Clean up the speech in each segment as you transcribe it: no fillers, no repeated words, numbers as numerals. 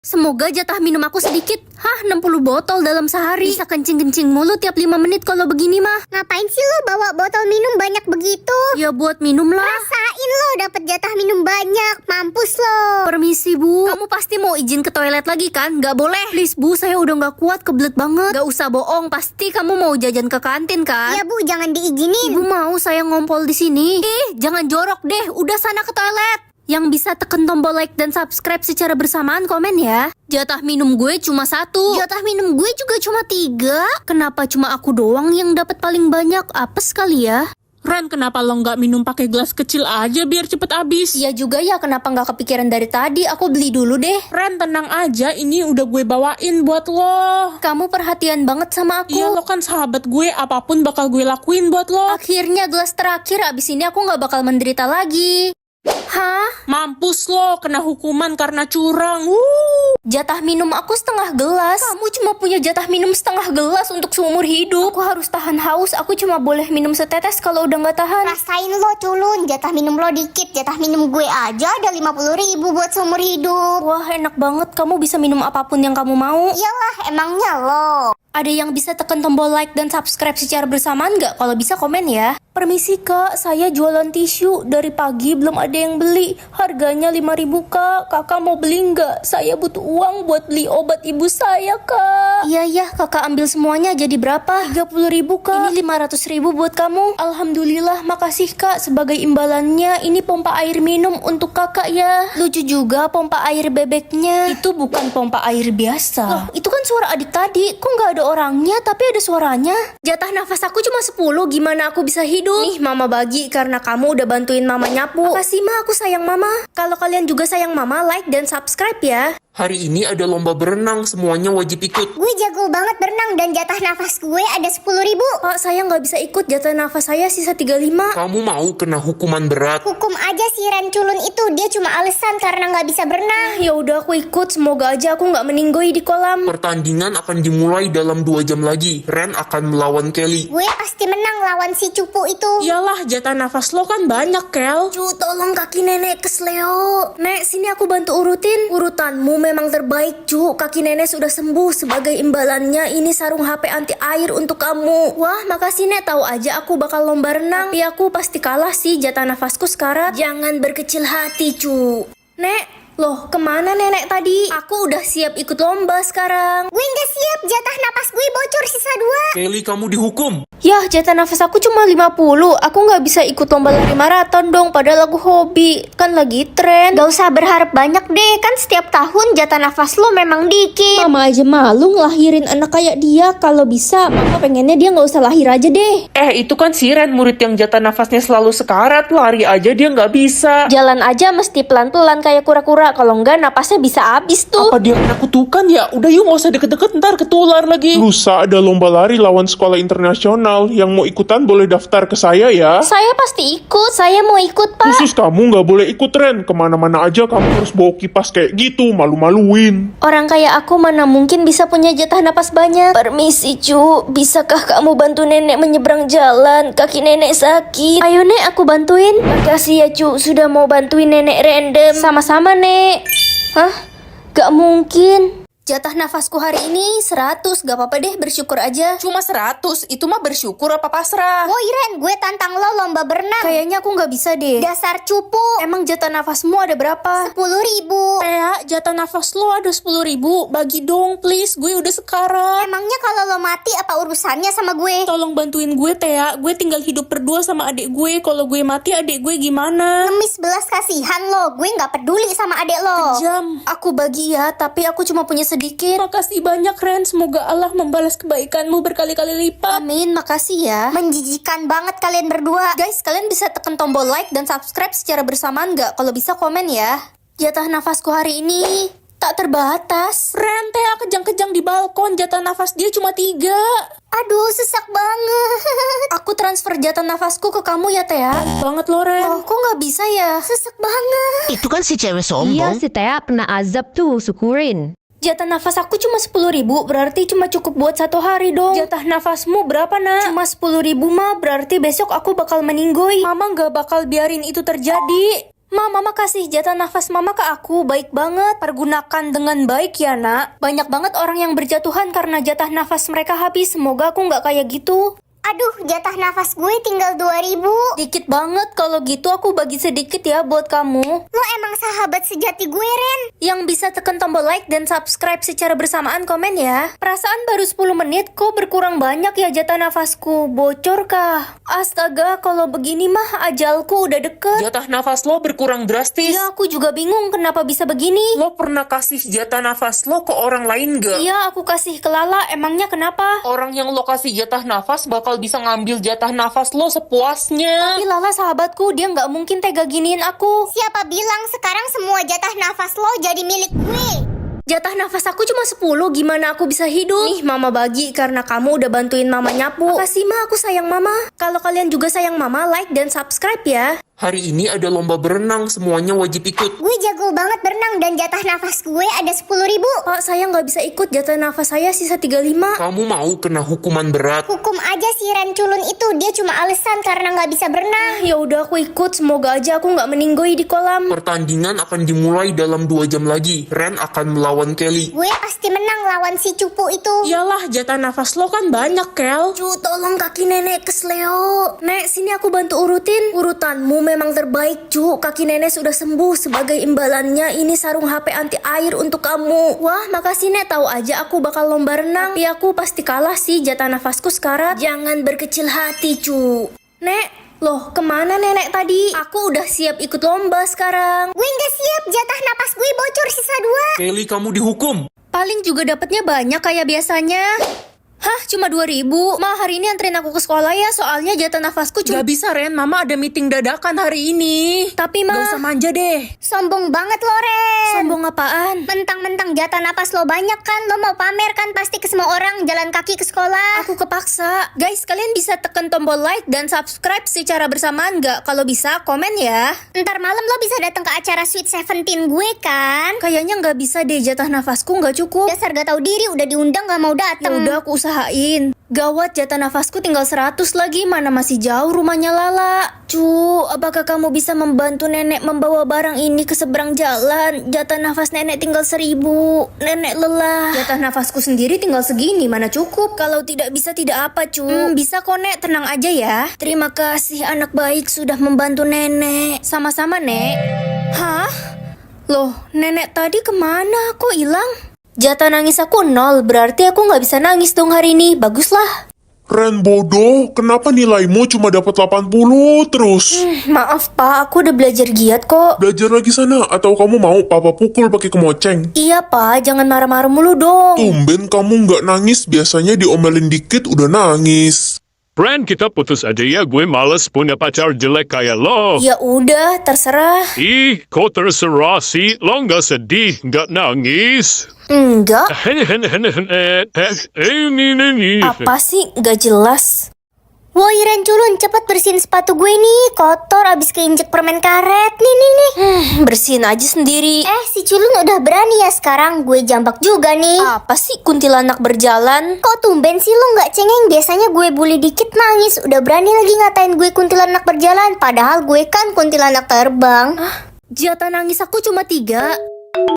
Semoga jatah minum aku sedikit. 60 botol dalam sehari. Bisa kencing-kencing mulu tiap 5 menit kalau begini mah. Ngapain sih lo bawa botol minum banyak begitu? Ya buat minum lah. Rasain lo dapet jatah minum banyak. Mampus lo. Permisi bu, kamu pasti mau izin ke toilet lagi kan? Gak boleh. Please bu, saya udah gak kuat, kebelet banget. Gak usah bohong, pasti kamu mau jajan ke kantin kan? Ya bu, jangan diizinin. Ibu mau saya ngompol di sini. Jangan jorok deh, udah sana ke toilet. Yang bisa tekan tombol like dan subscribe secara bersamaan komen ya. Jatah minum gue cuma 1. Jatah minum gue juga cuma 3. Kenapa cuma aku doang yang dapat paling banyak? Apes kali ya? Ren, kenapa lo nggak minum pakai gelas kecil aja biar cepet habis? Iya juga ya, kenapa nggak kepikiran dari tadi? Aku beli dulu deh. Ren, tenang aja, ini udah gue bawain buat lo. Kamu perhatian banget sama aku. Iya, lo kan sahabat gue, apapun bakal gue lakuin buat lo. Akhirnya gelas terakhir, abis ini aku nggak bakal menderita lagi. Hah? Mampus lo, kena hukuman karena curang. Jatah minum aku setengah gelas. Kamu cuma punya jatah minum setengah gelas untuk seumur hidup. Aku harus tahan haus, aku cuma boleh minum setetes kalau udah nggak tahan. Rasain lo culun, jatah minum lo dikit. Jatah minum gue aja ada 50.000 buat seumur hidup. Wah enak banget, kamu bisa minum apapun yang kamu mau. Iyalah, emangnya lo. Ada yang bisa tekan tombol like dan subscribe secara bersamaan nggak? Kalau bisa komen ya. Permisi kak, saya jualan tisu. Dari pagi belum ada yang beli. Harganya 5.000 kak. Kakak mau beli nggak? Saya butuh uang buat beli obat ibu saya kak. Iya kakak ambil semuanya jadi berapa? 30.000 kak. Ini 500.000 buat kamu. Alhamdulillah, makasih kak. Sebagai imbalannya ini pompa air minum untuk kakak ya. Lucu juga pompa air bebeknya. Itu bukan pompa air biasa. Loh, itu kan suara adik tadi. Kok nggak ada orangnya tapi ada suaranya? Jatah nafas aku cuma 10, gimana aku bisa hidup? Nih mama bagi karena kamu udah bantuin mama nyapu. Makasih ma, aku sayang mama. Kalau kalian juga sayang mama, like dan subscribe ya. Hari ini ada lomba berenang, semuanya wajib ikut. Gue jago banget berenang dan jatah nafas gue ada 10.000. Pak, saya nggak bisa ikut, jatah nafas saya sisa 35. Kamu mau kena hukuman berat? Hukum aja si Ren culun itu, dia cuma alasan karena nggak bisa berenang. Ya udah aku ikut, semoga aja aku nggak meninggoy di kolam. Pertandingan akan dimulai dalam 2 jam lagi. Ren akan melawan Kelly. Gue pasti menang lawan si cupu itu. Iyalah, jatah nafas lo kan banyak, Kel. Cu, tolong kaki nenek kesleo. Nek, sini aku bantu urutin. Urutanmu memang terbaik, cu. Kaki nenek sudah sembuh. Sebagai imbalannya, ini sarung HP anti air untuk kamu. Wah, makasih nek. Tahu aja aku bakal lomba renang. Tapi aku pasti kalah sih, jatah nafasku sekarang. Jangan berkecil hati, cu. Nek, loh, kemana nenek tadi? Aku udah siap ikut lomba sekarang. Gue nggak siap, jatah napas gue bocor sisa 2. Kelly, kamu dihukum. Yah, jatah nafas aku cuma 50. Aku nggak bisa ikut lomba lari maraton dong, padahal aku hobi. Kan lagi tren. Gak usah berharap banyak deh, kan setiap tahun jatah nafas lo memang dikit. Mama aja malu ngelahirin anak kayak dia. Kalau bisa, mama pengennya dia nggak usah lahir aja deh. Itu kan si Ren, murid yang jatah nafasnya selalu sekarat. Lari aja dia nggak bisa. Jalan aja mesti pelan-pelan kayak kura-kura. Kalau nggak napasnya bisa habis tuh. Apa dia kena kutukan ya? Udah yuk, nggak usah deket-deket, ntar ketular lagi. Lusa ada lomba lari lawan sekolah internasional. Yang mau ikutan boleh daftar ke saya ya. Saya pasti ikut. Saya mau ikut, Pak. Khusus kamu nggak boleh ikut Ren. Kemana-mana aja kamu harus bawa kipas kayak gitu. Malu-maluin. Orang kayak aku mana mungkin bisa punya jatah napas banyak. Permisi, cu. Bisakah kamu bantu nenek menyeberang jalan? Kaki nenek sakit. Ayo, Nek, aku bantuin. Makasih ya, cu. Sudah mau bantuin nenek random. Sama-sama, Nek. Hah? Gak mungkin. Jatah nafasku hari ini 100. Gak apa-apa deh, bersyukur aja. Cuma 100, itu mah bersyukur apa pasrah? Woi Ren, gue tantang lo lomba berenang. Kayaknya aku gak bisa deh. Dasar cupu. Emang jatah nafasmu ada berapa? 10.000. Jatah nafas lo ada 10.000. Bagi dong, please. Gue udah sekarat. Emangnya kalau lo mati apa urusannya sama gue? Tolong bantuin gue, Tea. Gue tinggal hidup berdua sama adik gue. Kalau gue mati, adik gue gimana? Ngemis belas kasihan lo. Gue nggak peduli sama adek lo. Kejam. Aku bagi ya, tapi aku cuma punya sedikit. Makasih banyak, Ren. Semoga Allah membalas kebaikanmu berkali-kali lipat. Amin, makasih ya. Menjijikan banget kalian berdua. Guys, kalian bisa tekan tombol like dan subscribe secara bersamaan nggak? Kalau bisa komen ya. Jatah nafasku hari ini tak terbatas. Ren, Tea kejang-kejang di balkon. Jatah nafas dia cuma 3. Aduh, sesak banget. Aku transfer jatah nafasku ke kamu ya, Tea. Banget lo, Ren. Oh, kok nggak bisa ya? Sesak banget. Itu kan si cewek Iya sombong. si Tea kena azab tuh, syukurin. Jatah nafas aku cuma 10.000, berarti cuma cukup buat 1 hari dong. Jatah nafasmu berapa, nak? Cuma 10.000 mah, berarti besok aku bakal meninggoy. Mama nggak bakal biarin itu terjadi. Mama kasih jatah nafas mama ke aku, baik banget. Pergunakan dengan baik ya nak. Banyak banget orang yang berjatuhan karena jatah nafas mereka habis. Semoga aku nggak kayak gitu. Aduh, jatah nafas gue tinggal 2.000. Dikit banget, kalau gitu aku bagi sedikit ya buat kamu. Lo emang sahabat sejati gue, Ren. Yang bisa tekan tombol like dan subscribe secara bersamaan, komen ya. Perasaan baru 10 menit kok berkurang banyak ya jatah nafasku. Bocor kah? Astaga, kalau begini mah ajalku udah deket. Jatah nafas lo berkurang drastis. Ya aku juga bingung kenapa bisa begini. Lo pernah kasih jatah nafas lo ke orang lain gak? Iya aku kasih ke Lala, emangnya kenapa? Orang yang lo kasih jatah nafas bakal bisa ngambil jatah nafas lo sepuasnya. Tapi Lala sahabatku, dia nggak mungkin tega giniin aku. Siapa bilang sekarang semua jatah nafas lo jadi milik gue? Jatah nafas aku cuma 10, gimana aku bisa hidup? Nih mama bagi karena kamu udah bantuin mama nyapu. Makasih ma, aku sayang mama. Kalau kalian juga sayang mama, like dan subscribe ya. Hari ini ada lomba berenang, semuanya wajib ikut. Gue jago banget berenang dan jatah nafas gue ada 10.000. Pak, saya nggak bisa ikut, jatah nafas saya sisa 35. Kamu mau kena hukuman berat? Hukum aja si Ren culun itu, dia cuma alasan karena nggak bisa berenang. Ya udah aku ikut, semoga aja aku nggak meninggoy di kolam. Pertandingan akan dimulai dalam 2 jam lagi. Ren akan melawan Kelly. Gue pasti menang lawan si cupu itu. Iyalah, jatah nafas lo kan banyak, Kel. Cu, tolong kaki nenek kesleo. Nek, sini aku bantu urutin. Urutanmu memang terbaik, Cu. Kaki nenek sudah sembuh. Sebagai imbalannya, ini sarung HP anti air untuk kamu. Wah, makasih Nek. Tahu aja aku bakal lomba renang. Tapi aku pasti kalah sih, jatah nafasku sekarat. Jangan berkecil hati, Cu. Nek, loh kemana nenek tadi? Aku udah siap ikut lomba sekarang. Gue nggak siap, jatah napas gue bocor sisa 2. Kelly, kamu dihukum. Paling juga dapatnya banyak kayak biasanya. Hah, cuma 2.000? Ma, hari ini anterin aku ke sekolah ya, soalnya jatah nafasku cuma... Gak bisa, Ren. Mama ada meeting dadakan hari ini. Tapi Ma... Gak usah manja deh. Sombong banget lo, Ren. Sombong apaan? Mentang-mentang jatah napas lo banyak kan, lo mau pamer kan pasti ke semua orang jalan kaki ke sekolah. Aku kepaksa. Guys, kalian bisa tekan tombol like dan subscribe secara bersamaan nggak? Kalau bisa, komen ya. Ntar malam lo bisa datang ke acara Sweet 17 gue kan? Kayaknya nggak bisa deh, jatah nafasku nggak cukup. Dasar gak tahu diri, udah diundang gak mau Ya datang. udah aku usahain. Gawat, jatah nafasku tinggal 100 lagi, mana masih jauh rumahnya Lala. Cu, apakah kamu bisa membantu nenek membawa barang ini ke seberang jalan? Jatah nafas nenek tinggal 1.000. Nenek lelah. Jatah nafasku sendiri tinggal segini, mana cukup? Kalau tidak bisa tidak apa, Cu. Bisa kok Nek, tenang aja ya. Terima kasih anak baik sudah membantu nenek. Sama-sama Nek. Hah? Loh, nenek tadi kemana? Kok hilang? Jatah nangis aku 0, berarti aku nggak bisa nangis dong hari ini. Baguslah. Ren bodoh, kenapa nilaimu cuma dapat 80 terus? Maaf Pak, aku udah belajar giat kok. Belajar lagi sana, atau kamu mau papa pukul pakai kemoceng? Iya Pak, jangan marah-marah mulu dong. Tumben kamu nggak nangis, biasanya diomelin dikit udah nangis. Ren, kita putus aja ya. Gue males punya pacar jelek kayak lo. Ya udah, terserah. Ih, kok terserah sih? Lo nggak sedih, nggak nangis? Enggak. Ini. Apa sih? Nggak jelas. Woi Ren culun, cepet bersihin sepatu gue nih. Kotor abis keinjek permen karet. Nih. Bersihin aja sendiri. Si culun udah berani ya sekarang. Gue jambak juga nih. Apa sih kuntilanak berjalan? Kok tumben sih lo nggak cengeng? Biasanya gue bully dikit nangis. Udah berani lagi ngatain gue kuntilanak berjalan. Padahal gue kan kuntilanak terbang. Jatah nangis aku cuma 3.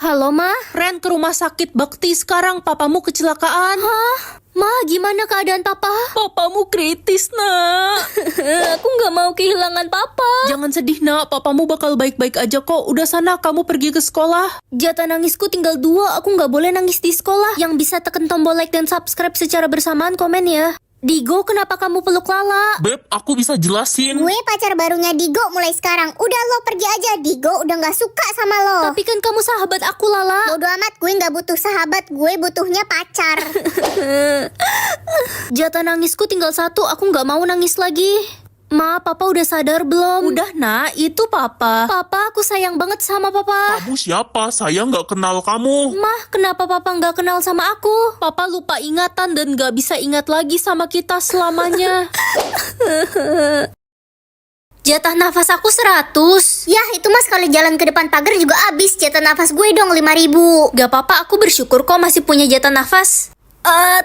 Halo Ma. Ren, ke rumah sakit Bakti sekarang. Papamu kecelakaan. Ma, gimana keadaan Papa? Papamu kritis, nak. Aku nggak mau kehilangan Papa. Jangan sedih, nak. Papamu bakal baik-baik aja kok. Udah sana, kamu pergi ke sekolah. Jatah nangisku tinggal 2, aku nggak boleh nangis di sekolah. Yang bisa tekan tombol like dan subscribe secara bersamaan, komen ya. Digo, kenapa kamu peluk Lala? Beb, aku bisa jelasin. Gue pacar barunya Digo mulai sekarang. Udah lo pergi aja. Digo udah gak suka sama lo. Tapi kan kamu sahabat aku, Lala. Bodo amat, gue gak butuh sahabat. Gue butuhnya pacar. Jatah nangisku tinggal 1, aku nggak mau nangis lagi. Ma, Papa udah sadar belum? Udah, nak. Itu Papa. Papa, aku sayang banget sama Papa. Kamu siapa? Saya nggak kenal kamu. Mah, kenapa Papa nggak kenal sama aku? Papa lupa ingatan dan gak bisa ingat lagi sama kita selamanya. Jatah nafas aku 100. Yah, itu mas kalau jalan ke depan pagar juga abis. Jatah nafas gue dong 5.000. Gak apa-apa, aku bersyukur kok masih punya jatah nafas.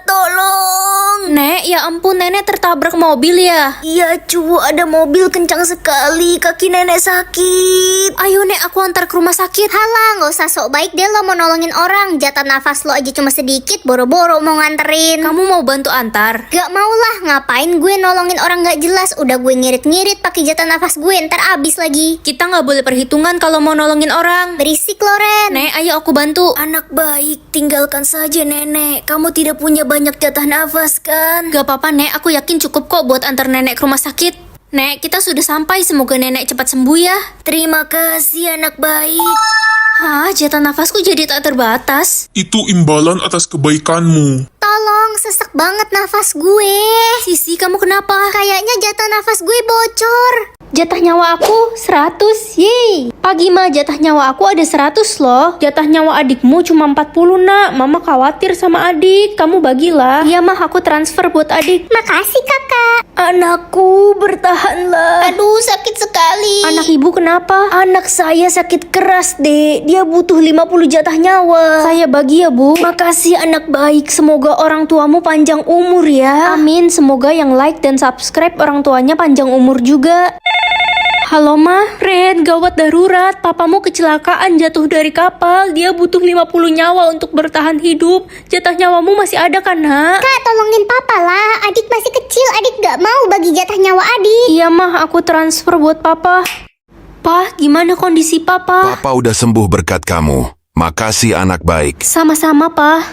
Tolong. Nek, ya ampun, nenek tertabrak mobil ya? Iya cu, ada mobil kencang sekali, kaki nenek sakit. Ayo Nek, aku antar ke rumah sakit. Halah, gak usah sok baik deh lo mau nolongin orang. Jatah nafas lo aja cuma sedikit, boro-boro mau nganterin. Kamu mau bantu antar? Gak mau lah, ngapain gue nolongin orang gak jelas. Udah gue ngirit-ngirit pakai jatah nafas gue, ntar abis lagi. Kita nggak boleh perhitungan kalau mau nolongin orang. Berisik lo Ren. Nek, ayo aku bantu. Anak baik, tinggalkan saja nenek. Kamu tidak punya banyak jatah nafas kan? Gak apa-apa Nek, aku yakin cukup kok buat antar nenek ke rumah sakit. Nek, kita sudah sampai, semoga nenek cepat sembuh ya. Terima kasih anak baik. Hah, jatah nafasku jadi tak terbatas. Itu imbalan atas kebaikanmu. Tolong, sesak banget nafas gue. Sisi, kamu kenapa? Kayaknya jatah nafas gue bocor. Jatah nyawa aku 100, yeay. Pagi mah jatah nyawa aku ada 100 loh. Jatah nyawa adikmu cuma 40 nak. Mama khawatir sama adik, kamu bagilah. Iya mah, aku transfer buat adik. Makasih kakak. Anakku, bertahanlah. Aduh, sakit sekali. Anak ibu kenapa? Anak saya sakit keras dek. Dia butuh 50 jatah nyawa. Saya bagi ya bu. Makasih anak baik. Semoga orang tuamu panjang umur ya. Amin, semoga yang like dan subscribe orang tuanya panjang umur juga. Halo Ma, Ren, gawat darurat. Papamu kecelakaan jatuh dari kapal. Dia butuh 50 nyawa untuk bertahan hidup. Jatah nyawamu masih ada kan, Nak? Kak, tolongin papa lah. Adik masih kecil. Adik gak mau bagi jatah nyawa adik. Iya Mah, aku transfer buat Papa. Pah, gimana kondisi Papa? Papa udah sembuh berkat kamu. Makasih anak baik. Sama-sama, Pah.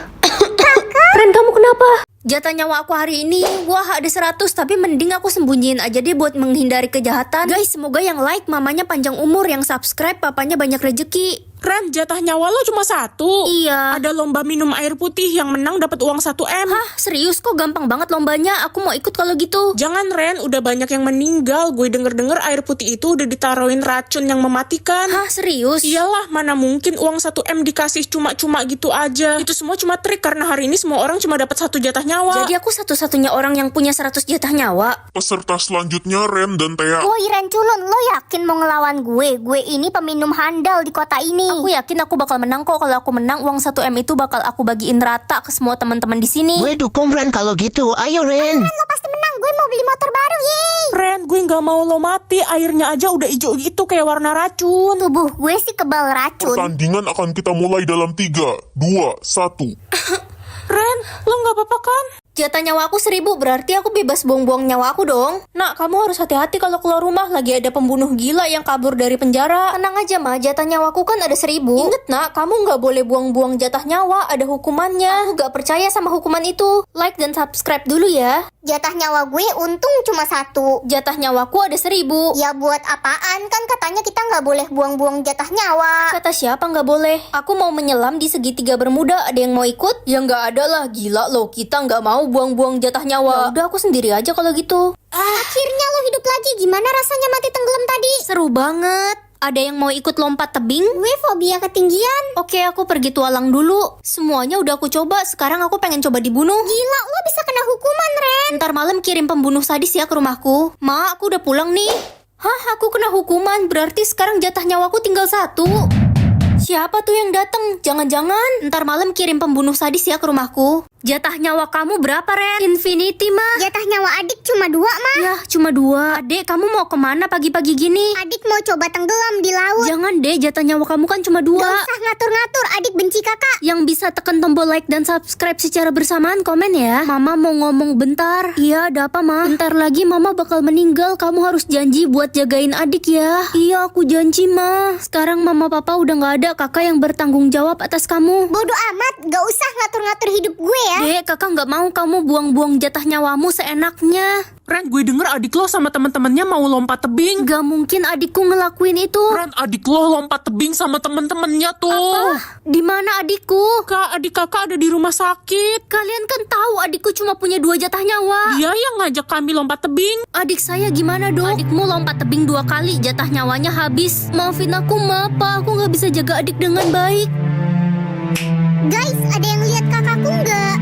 Ren, kamu kenapa? Jatah nyawa aku hari ini, wah ada 100, tapi mending aku sembunyiin aja deh buat menghindari kejahatan. Guys, semoga yang like mamanya panjang umur, yang subscribe papanya banyak rezeki. Ren, jatah nyawa lo cuma 1. Iya. Ada lomba minum air putih, yang menang dapat uang 1M. Hah, serius kok gampang banget lombanya? Aku mau ikut kalau gitu. Jangan Ren, udah banyak yang meninggal. Gue denger-denger air putih itu udah ditaruhin racun yang mematikan. Hah, serius? Iyalah, mana mungkin uang 1M dikasih cuma-cuma gitu aja. Itu semua cuma trik karena hari ini semua orang cuma dapat 1 jatah nyawa. Jadi aku satu-satunya orang yang punya 100 jatah nyawa. Peserta selanjutnya Ren dan Thea. Woi Ren Culun, lo yakin mau ngelawan gue? Gue ini peminum handal di kota ini. Aku yakin aku bakal menang kok. Kalau aku menang, uang 1M itu bakal aku bagiin rata ke semua teman-teman di sini. Gue dukung Ren kalau gitu. Ayo Ren. Lo pasti menang, gue mau beli motor baru, yeay. Ren, gue nggak mau lo mati. Airnya aja udah hijau gitu kayak warna racun. Tubuh gue sih kebal racun. Pertandingan akan kita mulai dalam 3, 2, 1. Ren, lo nggak apa-apa kan? Jatah nyawa aku 1000, berarti aku bebas buang-buang nyawa aku dong. Nak, kamu harus hati-hati kalau keluar rumah. Lagi ada pembunuh gila yang kabur dari penjara. Tenang aja Ma, jatah nyawaku kan ada 1000. Ingat Nak, kamu nggak boleh buang-buang jatah nyawa. Ada hukumannya. Aku gak percaya sama hukuman itu. Like dan subscribe dulu ya. Jatah nyawa gue untung cuma 1. Jatah nyawaku ada 1000. Ya buat apaan? Kan katanya kita nggak boleh buang-buang jatah nyawa. Kata siapa nggak boleh? Aku mau menyelam di segitiga Bermuda. Ada yang mau ikut? Ya nggak ada lah, gila loh. Kita nggak mau buang-buang jatah nyawa. Ya udah, aku sendiri aja kalau gitu. Akhirnya lo hidup lagi. Gimana rasanya mati tenggelam tadi? Seru banget. Ada yang mau ikut lompat tebing? Gue fobia ketinggian. Oke, aku pergi tualang dulu. Semuanya udah aku coba. Sekarang aku pengen coba dibunuh. Gila, lo bisa kena hukuman, Ren. Ntar malam kirim pembunuh sadis ya ke rumahku. Ma, aku udah pulang nih. Hah, aku kena hukuman. Berarti sekarang jatah nyawaku tinggal 1. Siapa tuh yang datang? Jangan-jangan ntar malam kirim pembunuh sadis ya ke rumahku. Jatah nyawa kamu berapa, Ren? Infinity, Ma. Jatah nyawa adik cuma 2, Ma. Ya, cuma 2. Adek, kamu mau kemana pagi-pagi gini? Adik mau coba tenggelam di laut. Jangan deh, jatah nyawa kamu kan cuma 2. Gak usah ngatur-ngatur, adik benci kakak. Yang bisa tekan tombol like dan subscribe secara bersamaan, komen ya. Mama mau ngomong bentar. Iya, ada apa, Ma? Bentar lagi Mama bakal meninggal. Kamu harus janji buat jagain adik ya. Iya, aku janji, Ma. Sekarang Mama Papa udah gak ada. Kakak yang bertanggung jawab atas kamu. Bodoh amat, gak usah ngatur-ngatur hidup gue ya. Dek, kakak gak mau kamu buang-buang jatah nyawamu seenaknya. Ren, gue denger adik lo sama temen-temennya mau lompat tebing. Gak mungkin adikku ngelakuin itu. Ren, adik lo lompat tebing sama temen-temennya tuh. Di mana adikku? Kak, adik kakak ada di rumah sakit. Kalian kan tahu adikku cuma punya 2 jatah nyawa. Dia yang ngajak kami lompat tebing. Adik saya gimana dong? Adikmu lompat tebing 2 kali, jatah nyawanya habis. Maafin aku, Ma, Pa. Aku gak bisa jaga adik dengan baik. Guys, ada yang lihat kakakku nggak?